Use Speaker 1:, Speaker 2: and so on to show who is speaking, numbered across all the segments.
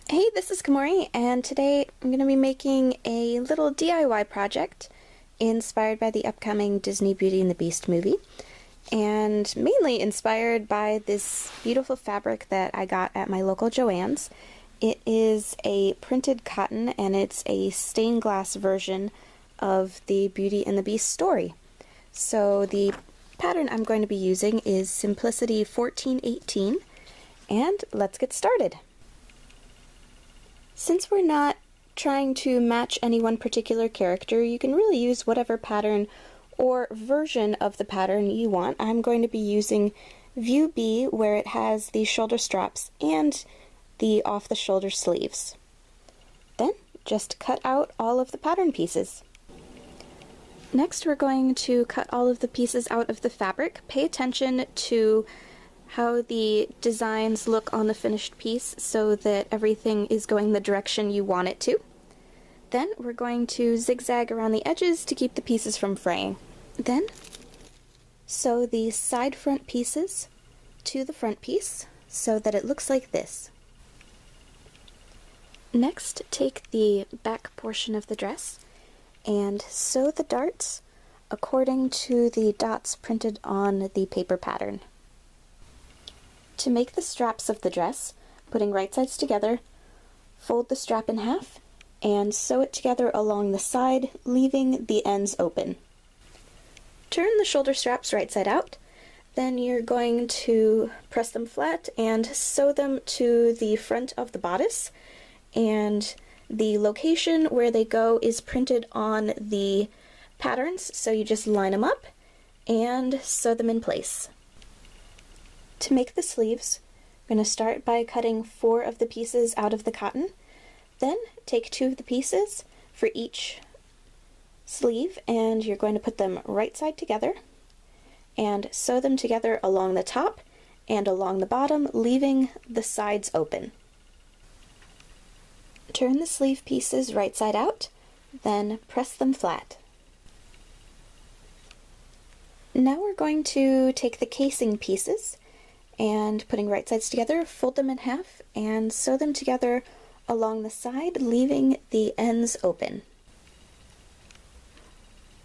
Speaker 1: Hey, this is Kamori, and today I'm going to be making a little DIY project inspired by the upcoming Disney Beauty and the Beast movie, and mainly inspired by this beautiful fabric that I got at my local Joann's. It is a printed cotton, and it's a stained glass version of the Beauty and the Beast story. So the pattern I'm going to be using is Simplicity 1418, and let's get started. Since we're not trying to match any one particular character, you can really use whatever pattern or version of the pattern you want. I'm going to be using View B, where it has the shoulder straps and the off-the-shoulder sleeves. Then just cut out all of the pattern pieces. Next, we're going to cut all of the pieces out of the fabric. Pay attention to how the designs look on the finished piece so that everything is going the direction you want it to. Then we're going to zigzag around the edges to keep the pieces from fraying. Then sew the side front pieces to the front piece so that it looks like this. Next, take the back portion of the dress and sew the darts according to the dots printed on the paper pattern. To make the straps of the dress, putting right sides together, fold the strap in half and sew it together along the side, leaving the ends open. Turn the shoulder straps right side out, then you're going to press them flat and sew them to the front of the bodice, and the location where they go is printed on the patterns, so you just line them up and sew them in place. To make the sleeves, I'm going to start by cutting 4 of the pieces out of the cotton, then take 2 of the pieces for each sleeve, and you're going to put them right side together and sew them together along the top and along the bottom, leaving the sides open. Turn the sleeve pieces right side out, then press them flat. Now we're going to take the casing pieces and, putting right sides together, fold them in half and sew them together along the side, leaving the ends open.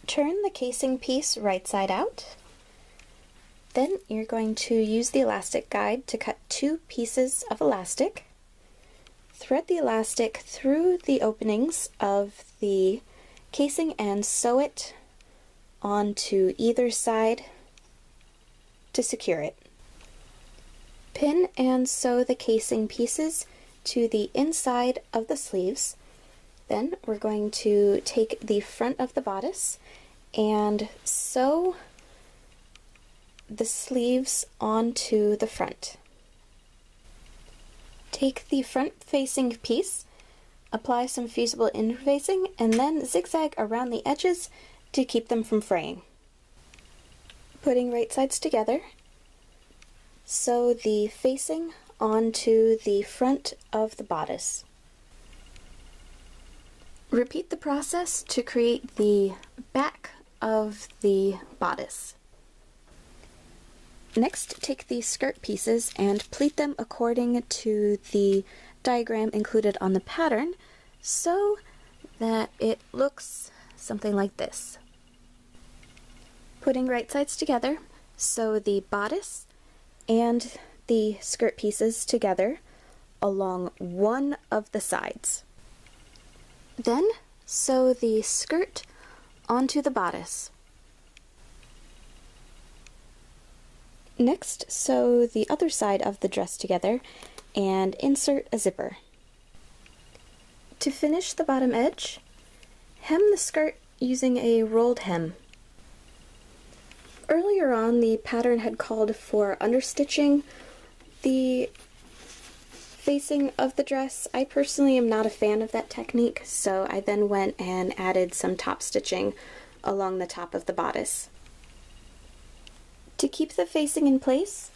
Speaker 1: Turn the casing piece right side out. Then you're going to use the elastic guide to cut 2 pieces of elastic. Thread the elastic through the openings of the casing and sew it onto either side to secure it. Pin and sew the casing pieces to the inside of the sleeves. Then we're going to take the front of the bodice and sew the sleeves onto the front. Take the front-facing piece, apply some fusible interfacing, and then zigzag around the edges to keep them from fraying. Putting right sides together, sew the facing onto the front of the bodice. Repeat the process to create the back of the bodice. Next, take the skirt pieces and pleat them according to the diagram included on the pattern so that it looks something like this. Putting right sides together, sew the bodice and the skirt pieces together along one of the sides. Then sew the skirt onto the bodice. Next, sew the other side of the dress together and insert a zipper. To finish the bottom edge, hem the skirt using a rolled hem. Earlier on, the pattern had called for understitching the facing of the dress. I personally am not a fan of that technique, so I then went and added some top stitching along the top of the bodice. To keep the facing in place,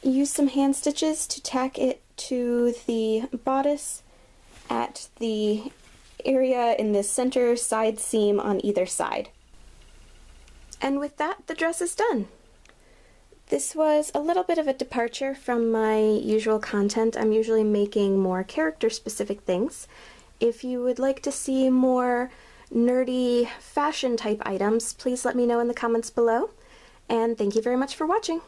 Speaker 1: use some hand stitches to tack it to the bodice at the area in the center side seam on either side. And with that, the dress is done. This was a little bit of a departure from my usual content. I'm usually making more character-specific things. If you would like to see more nerdy fashion type items, please let me know in the comments below. And thank you very much for watching!